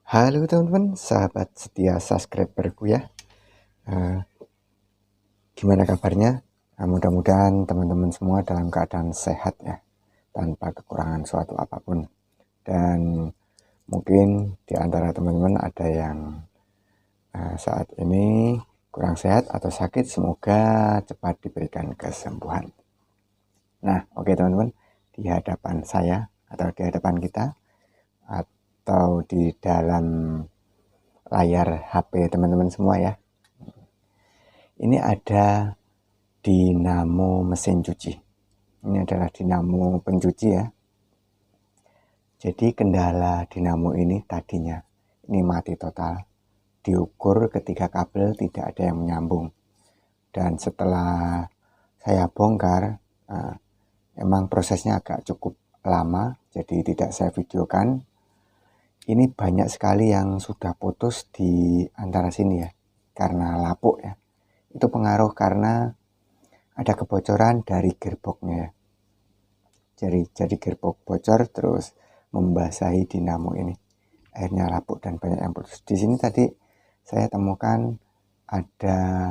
Halo teman-teman, sahabat setia subscriberku ya. Eh, Gimana kabarnya? Mudah-mudahan teman-teman semua dalam keadaan sehat ya, tanpa kekurangan suatu apapun. Dan mungkin di antara teman-teman ada yang saat ini kurang sehat atau sakit, semoga cepat diberikan kesembuhan. Nah, oke teman-teman, di hadapan saya atau di hadapan kita atau di dalam layar HP teman-teman semua ya, ini ada dinamo mesin cuci. Ini adalah dinamo pencuci ya. Jadi kendala dinamo ini tadinya ini mati total. Diukur ketika kabel tidak ada yang menyambung. Dan setelah saya bongkar, emang prosesnya agak cukup lama, jadi tidak saya videokan. Ini banyak sekali yang sudah putus di antara sini ya, karena lapuk ya. Itu pengaruh karena ada kebocoran dari gearboxnya ya. Jadi gearbox bocor terus membasahi dinamo ini. Akhirnya lapuk dan banyak yang putus. Di sini tadi saya temukan ada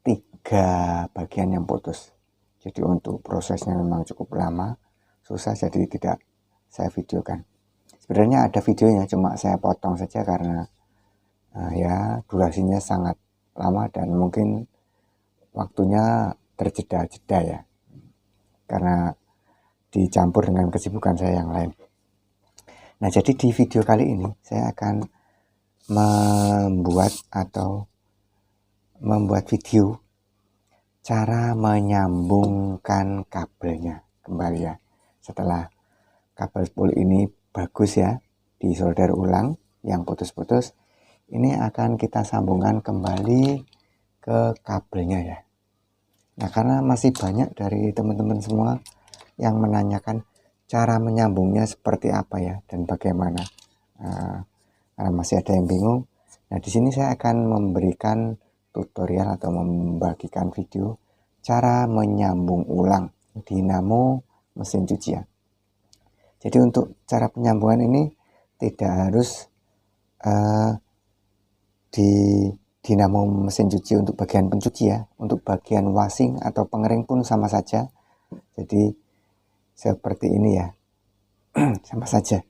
3 bagian yang putus. Jadi untuk prosesnya memang cukup lama, susah, jadi tidak saya videokan. Sebenarnya ada videonya, cuma saya potong saja karena ya durasinya sangat lama dan mungkin waktunya terjeda-jeda ya, karena dicampur dengan kesibukan saya yang lain. Nah, jadi di video kali ini saya akan membuat video cara menyambungkan kabelnya kembali ya. Setelah kabel spool ini bagus ya, disolder ulang yang putus-putus, ini akan kita sambungkan kembali ke kabelnya ya. Nah, karena masih banyak dari teman-teman semua yang menanyakan cara menyambungnya seperti apa ya dan bagaimana. Karena masih ada yang bingung. Nah, di sini saya akan memberikan tutorial atau membagikan video cara menyambung ulang dinamo mesin cuci ya. Jadi untuk cara penyambungan ini tidak harus di dinamo mesin cuci untuk bagian pencuci ya. Untuk bagian washing atau pengering pun sama saja. Jadi seperti ini ya. Sama saja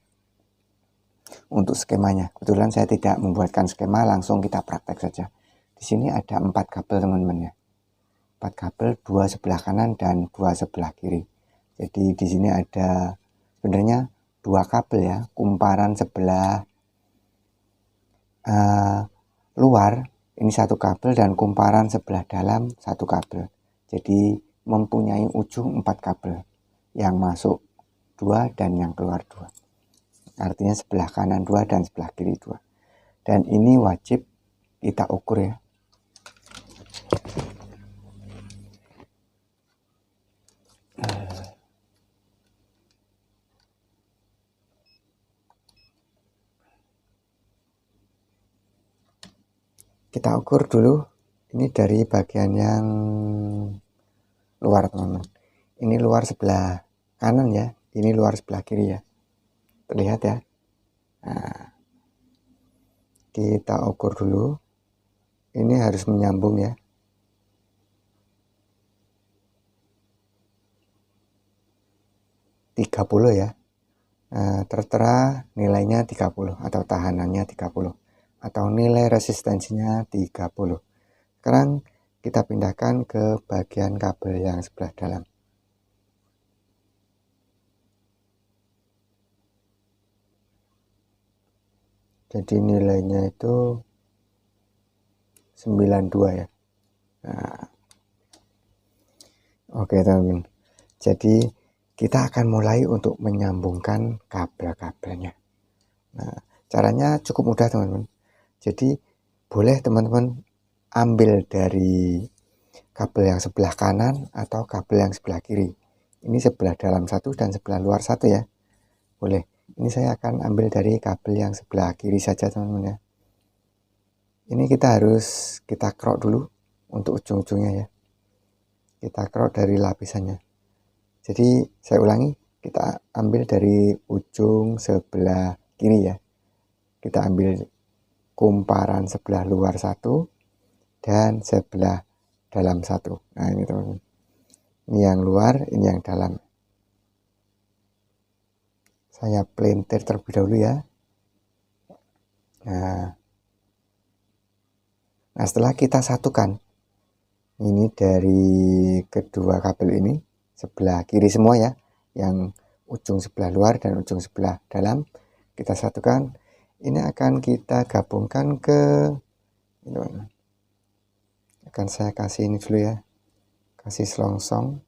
untuk skemanya. Kebetulan saya tidak membuatkan skema, langsung kita praktek saja. Di sini ada 4 kabel teman-teman ya. 4 kabel, 2 sebelah kanan dan 2 sebelah kiri. Jadi di sini ada sebenarnya 2 kabel ya, kumparan sebelah luar ini 1 kabel dan kumparan sebelah dalam 1 kabel. Jadi mempunyai ujung 4 kabel, yang masuk 2 dan yang keluar 2. Artinya sebelah kanan 2 dan sebelah kiri 2. Dan ini wajib kita ukur ya. Kita ukur dulu. Ini dari bagian yang luar teman-teman. Ini luar sebelah kanan ya. Ini luar sebelah kiri ya. Terlihat ya. Nah, kita ukur dulu. Ini harus menyambung ya. (30) ya. Tertera nilainya 30 atau tahanannya 30 atau nilai resistensinya 30. Sekarang kita pindahkan ke bagian kabel yang sebelah dalam. Jadi nilainya itu 92 ya. Nah, oke teman-teman. Jadi kita akan mulai untuk menyambungkan kabel-kabelnya. Nah, caranya cukup mudah teman-teman. Jadi boleh teman-teman ambil dari kabel yang sebelah kanan atau kabel yang sebelah kiri. Ini sebelah dalam 1 dan sebelah luar 1 ya. Boleh. Ini saya akan ambil dari kabel yang sebelah kiri saja teman-teman ya. Ini kita krok dulu untuk ujung-ujungnya ya. Kita krok dari lapisannya. Jadi saya ulangi, kita ambil dari ujung sebelah kiri ya. kita ambil kumparan sebelah luar satu dan sebelah dalam satu. Nah ini teman-teman, ini yang luar, ini yang dalam. Saya pelintir terlebih dahulu ya. Nah setelah kita satukan ini dari kedua kabel ini sebelah kiri semua ya, yang ujung sebelah luar dan ujung sebelah dalam kita satukan. Ini akan kita gabungkan ke ini, akan saya kasih ini dulu ya, kasih selongsong.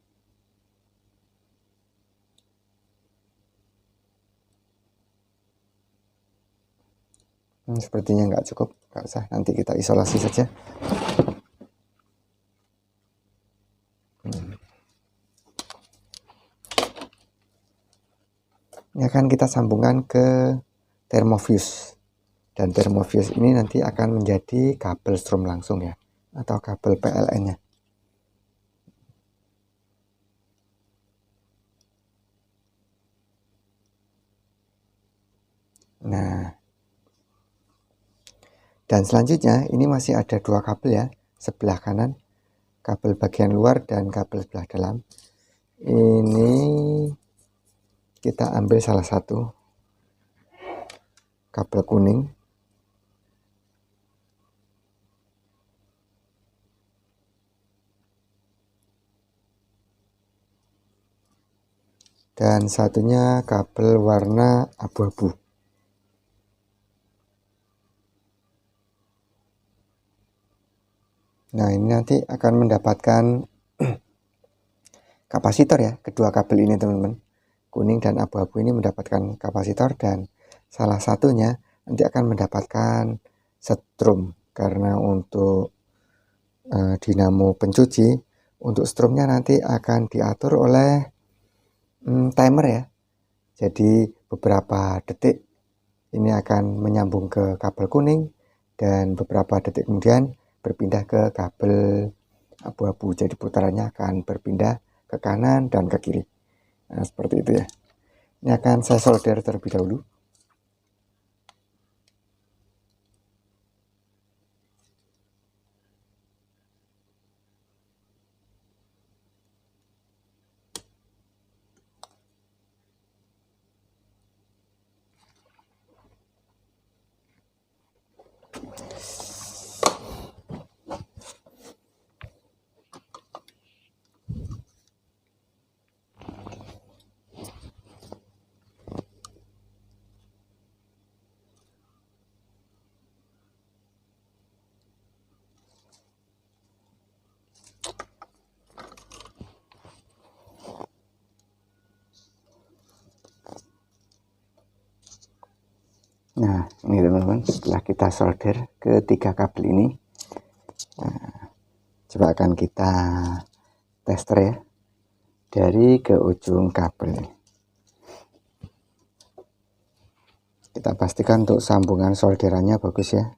Sepertinya nggak cukup, nggak usah, nanti kita isolasi saja. Ini akan kita sambungkan ke termofuse, dan termofuse ini nanti akan menjadi kabel strom langsung ya, atau kabel PLN nya. Nah dan selanjutnya ini masih ada dua kabel ya, sebelah kanan kabel bagian luar dan kabel sebelah dalam. Ini kita ambil salah satu kabel kuning, dan satunya kabel warna abu-abu. Nah ini nanti akan mendapatkan kapasitor ya, kedua kabel ini teman-teman, kuning dan abu-abu ini mendapatkan kapasitor, dan salah satunya nanti akan mendapatkan setrum, karena untuk dinamo pencuci, untuk strumnya nanti akan diatur oleh timer ya. Jadi beberapa detik ini akan menyambung ke kabel kuning, dan beberapa detik kemudian berpindah ke kabel abu-abu. Jadi putarannya akan berpindah ke kanan dan ke kiri. Nah seperti itu ya. Ini akan saya solder terlebih dahulu. Nah ini teman-teman, setelah kita solder ketiga kabel ini, coba akan kita tester ya, dari ke ujung kabel. Kita pastikan untuk sambungan solderannya bagus ya.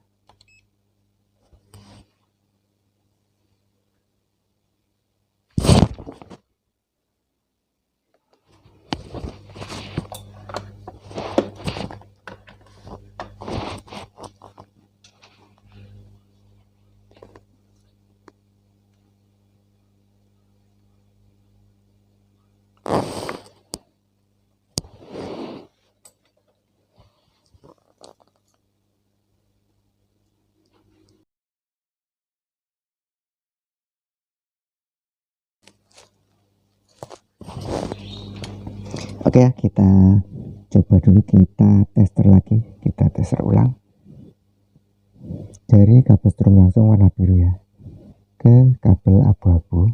Oke ya, kita coba dulu, kita tester lagi, kita tester ulang dari kabel strom langsung warna biru ya ke kabel abu-abu.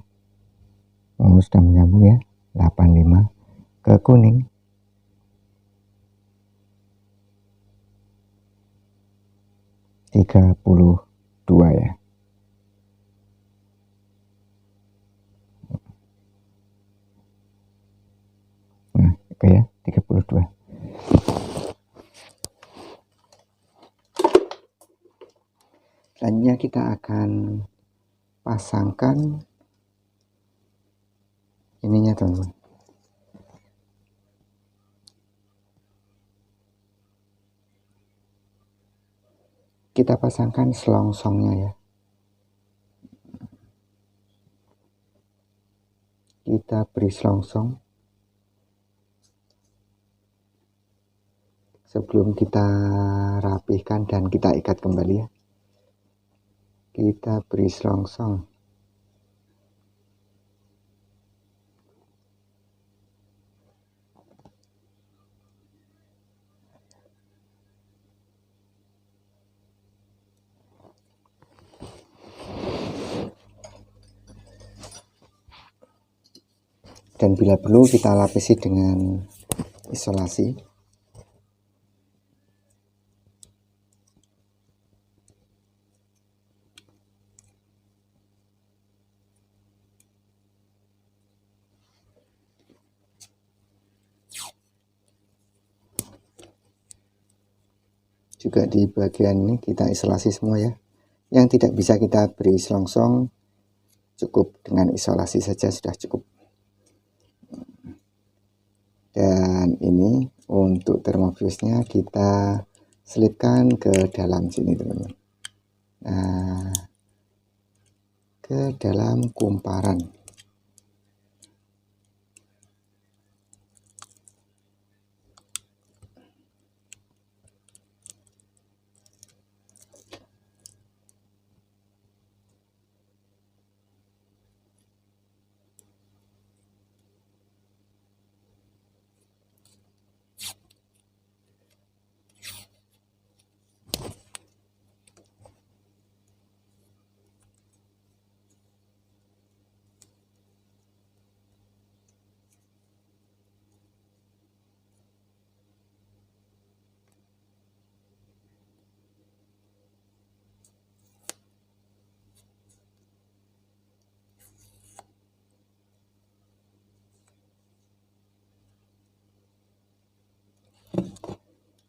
Sudah menyambung ya, 85 ke kuning, dua ya. Nah oke ya, 32. Selanjutnya kita akan pasangkan ininya teman-teman. kita pasangkan selongsongnya ya. Kita beri selongsong sebelum kita rapihkan dan kita ikat kembali ya. Kita beri selongsong. Dan bila perlu kita lapisi dengan isolasi. Juga di bagian ini kita isolasi semua ya. Yang tidak bisa kita beri selongsong, cukup dengan isolasi saja sudah cukup. Dan ini untuk termofusnya kita selipkan ke dalam sini teman-teman. Nah, ke dalam kumparan.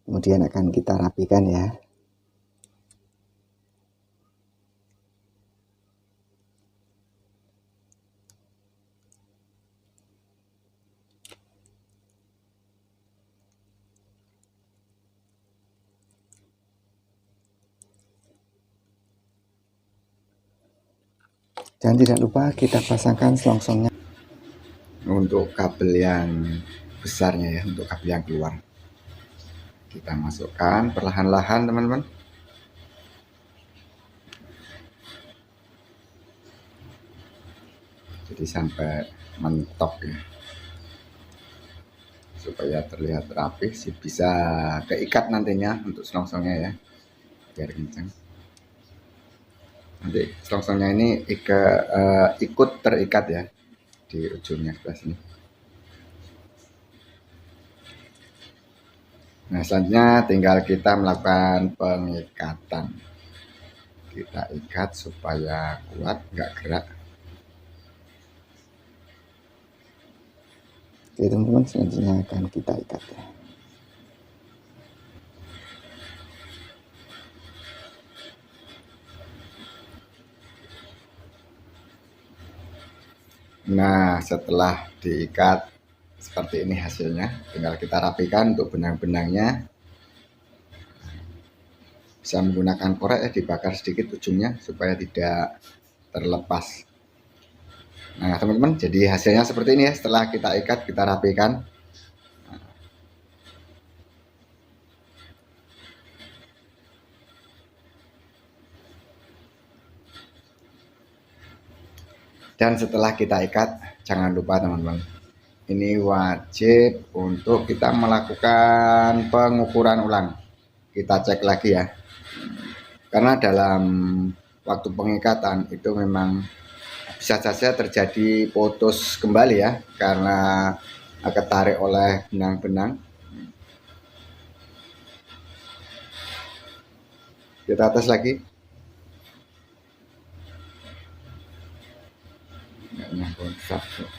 Kemudian akan kita rapikan ya. Dan tidak lupa kita pasangkan selongsongnya untuk kabel yang besarnya ya, untuk kabel yang keluar. Kita masukkan perlahan-lahan teman-teman. Jadi sampai mentok ya, supaya terlihat rapi sih, bisa keikat nantinya untuk selongsongnya ya, biar kencang. Nanti selongsongnya ini ikut terikat ya di ujungnya sebelah sini. Nah, selanjutnya tinggal kita melakukan pengikatan. Kita ikat supaya kuat, nggak gerak. Oke teman-teman, selanjutnya akan kita ikat ya. Nah, setelah diikat seperti ini hasilnya, tinggal kita rapikan untuk benang-benangnya. Bisa menggunakan korek ya, dibakar sedikit ujungnya supaya tidak terlepas. Nah teman-teman, jadi hasilnya seperti ini ya, setelah kita ikat, kita rapikan. Dan setelah kita ikat, jangan lupa teman-teman, ini wajib untuk kita melakukan pengukuran ulang. Kita cek lagi ya, karena dalam waktu pengikatan itu memang bisa saja terjadi putus kembali ya, karena ketarik oleh benang-benang. Kita tes lagi.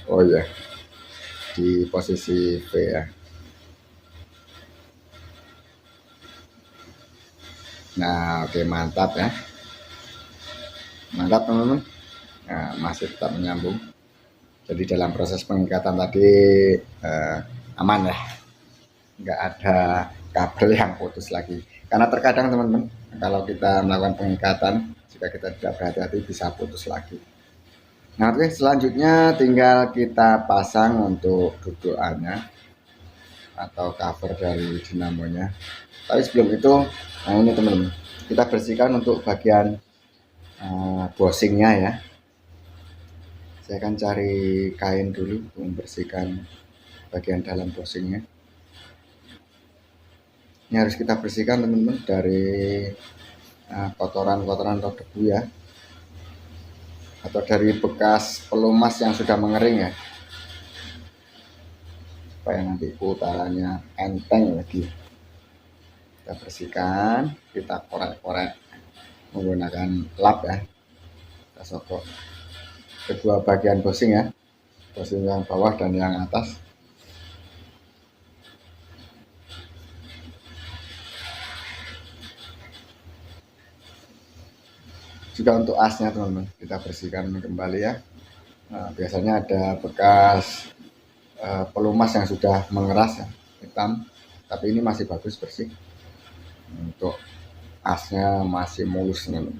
Oh ya, di posisi V ya. Nah oke, mantap ya, mantap teman-teman. Nah, masih tetap menyambung. Jadi dalam proses pengikatan tadi aman ya. nggak ada kabel yang putus lagi. Karena terkadang teman-teman, kalau kita melakukan pengikatan, jika kita tidak berhati-hati bisa putus lagi. Nah, oke, selanjutnya tinggal kita pasang untuk dudukannya atau cover dari dinamonya. Tapi sebelum itu, nah ini teman-teman, kita bersihkan untuk bagian bosingnya ya. Saya akan cari kain dulu untuk membersihkan bagian dalam bosingnya. Ini harus kita bersihkan teman-teman dari kotoran-kotoran atau debu ya, atau dari bekas pelumas yang sudah mengering ya, supaya nanti putarannya enteng lagi. Kita bersihkan, kita korek-korek menggunakan lap ya. Kita sokok kedua bagian bosing ya, bosing yang bawah dan yang atas. Juga untuk asnya teman-teman, kita bersihkan kembali ya. Nah, biasanya ada bekas pelumas yang sudah mengeras ya, hitam, tapi ini masih bagus bersih. Untuk asnya masih mulus teman-teman.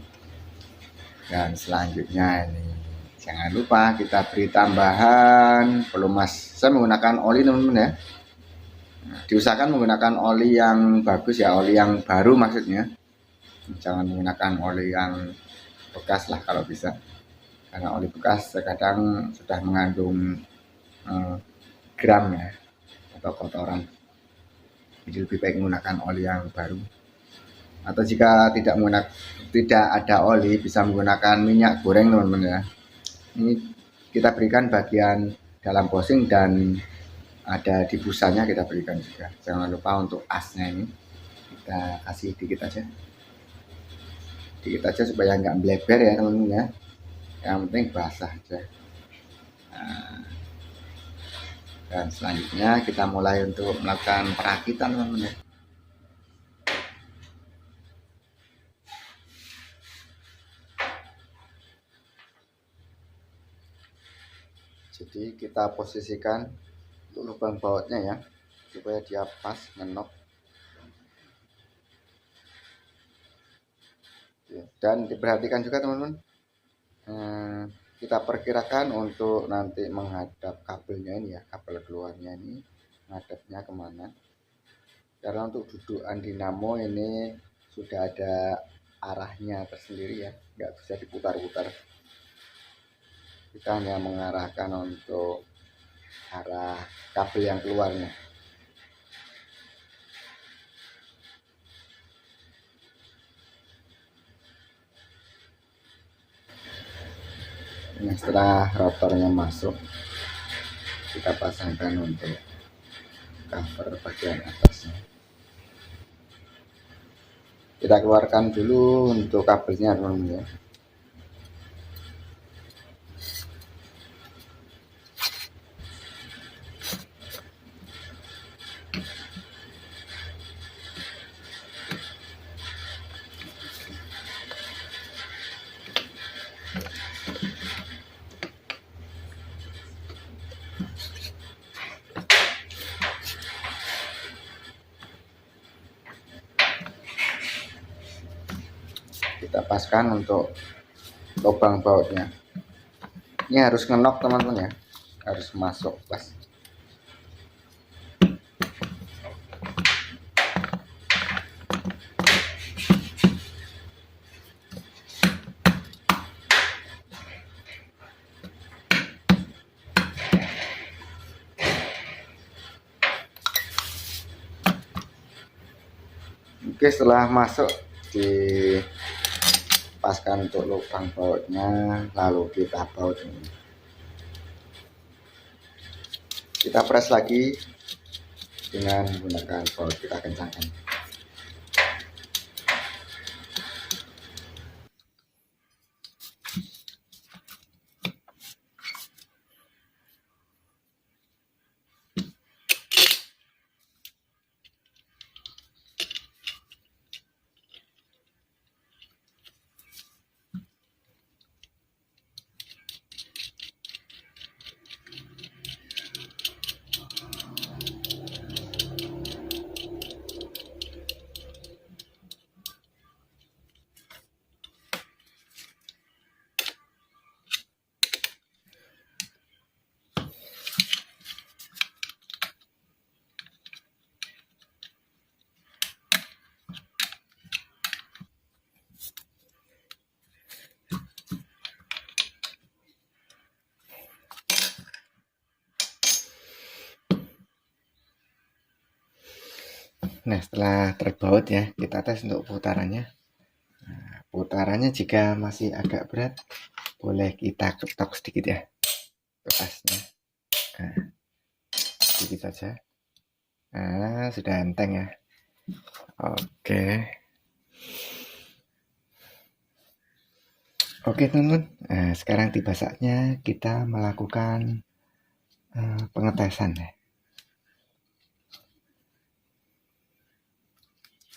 Dan selanjutnya ini jangan lupa kita beri tambahan pelumas. Saya menggunakan oli teman-teman ya. Nah, diusahakan menggunakan oli yang bagus ya, oli yang baru maksudnya. Jangan menggunakan oli yang bekas lah kalau bisa, karena oli bekas terkadang sudah mengandung gram ya atau kotoran. Jadi lebih baik menggunakan oli yang baru. Atau jika tidak ada oli, bisa menggunakan minyak goreng teman-teman ya. Ini kita berikan bagian dalam bosing dan ada di busanya kita berikan juga. Jangan lupa untuk asnya ini kita kasih dikit aja supaya nggak melebar ya teman-teman ya. Yang penting basah aja. Nah, dan selanjutnya kita mulai untuk melakukan perakitan teman-teman ya. Jadi kita posisikan untuk lubang bautnya ya, supaya dia pas ngenop. Dan diperhatikan juga teman-teman, kita perkirakan untuk nanti menghadap kabelnya ini ya, kabel keluarnya ini menghadapnya kemana. Karena untuk dudukan dinamo ini sudah ada arahnya tersendiri ya, nggak bisa diputar-putar. Kita hanya mengarahkan untuk arah kabel yang keluarnya. Nah, setelah rotornya masuk, kita pasangkan untuk cover bagian atasnya. Kita keluarkan dulu untuk kabelnya teman-teman ya. Kita paskan untuk lubang bautnya. Ini harus ngenok teman-teman ya, harus masuk pas. Oke, setelah masuk dipaskan untuk lubang bautnya, lalu kita baut ini. Kita press lagi dengan menggunakan baut, kita kencangkan. Nah, setelah terbaut ya, kita tes untuk putarannya. Nah, putarannya jika masih agak berat, boleh kita ketok sedikit ya ke asnya. Nah, sedikit saja. Nah, sudah enteng ya. Oke. Oke teman-teman, nah, sekarang tiba saatnya kita melakukan pengetesan ya.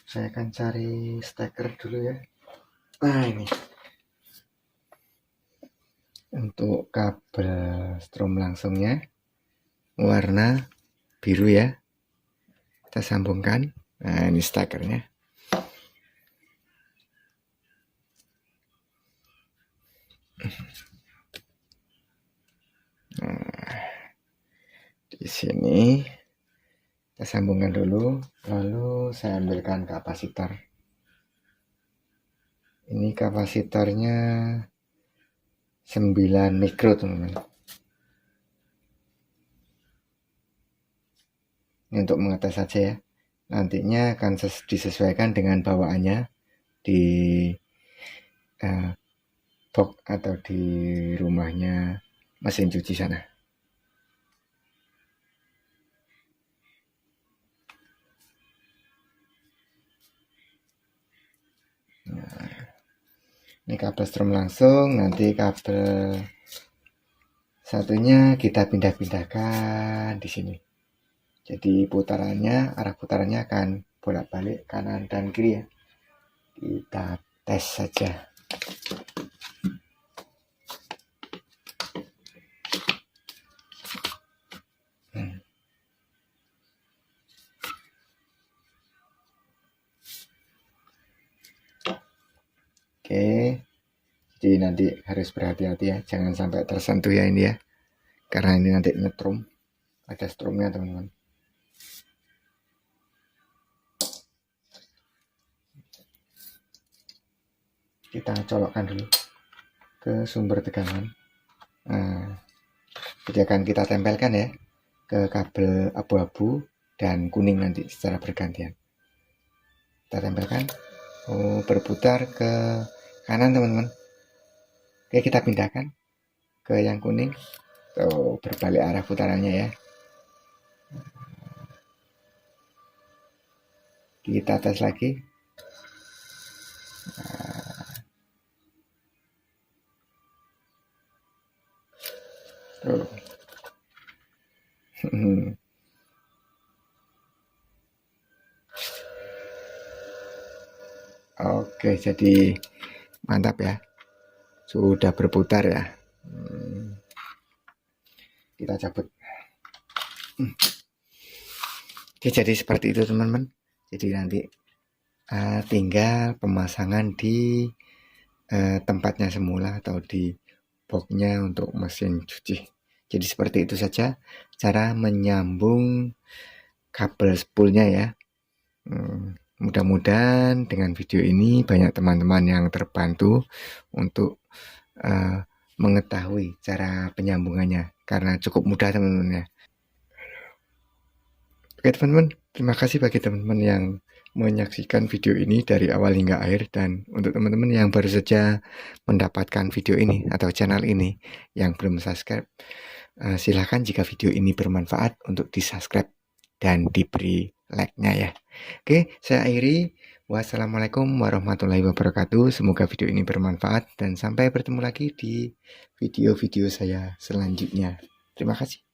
Saya akan cari steker dulu ya. Nah ini untuk kabel strom langsungnya warna biru ya. Kita sambungkan. Nah ini stekernya. Nah, di sini kita sambungkan dulu, lalu saya ambilkan kapasitor. Ini kapasitornya 9 mikro teman-teman. Ini untuk mengetes saja ya. Nantinya akan disesuaikan dengan bawaannya di box atau di rumahnya mesin cuci sana. Nah, ini kabel strom langsung, nanti kabel satunya kita pindah-pindahkan di sini. Jadi putarannya, arah putarannya akan bolak-balik kanan dan kiri ya. Kita tes saja. Oke, jadi nanti harus berhati-hati ya, jangan sampai tersentuh ya ini ya, karena ini nanti nyetrum, ada strumnya teman-teman. Kita colokkan dulu ke sumber tegangan. Nah, jadi akan kita tempelkan ya ke kabel abu-abu dan kuning nanti secara bergantian. Kita tempelkan, berputar ke kanan teman-teman. Oke, kita pindahkan ke yang kuning. Tuh, berbalik arah putarannya ya. Kita tes lagi. Tuh. Oke, jadi mantap ya. Sudah berputar ya. Kita cabut. Oke, jadi seperti itu teman-teman. Jadi nanti tinggal pemasangan di tempatnya semula atau di boxnya untuk mesin cuci. Jadi seperti itu saja cara menyambung kabel spoolnya ya. Mudah-mudahan dengan video ini banyak teman-teman yang terbantu untuk mengetahui cara penyambungannya, karena cukup mudah teman-teman ya. Oke teman-teman, terima kasih bagi teman-teman yang menyaksikan video ini dari awal hingga akhir, dan untuk teman-teman yang baru saja mendapatkan video ini atau channel ini yang belum subscribe, silahkan jika video ini bermanfaat untuk di subscribe dan diberi like-nya ya. Oke, saya akhiri. Wassalamualaikum warahmatullahi wabarakatuh. Semoga video ini bermanfaat dan sampai bertemu lagi di video-video saya selanjutnya. Terima kasih.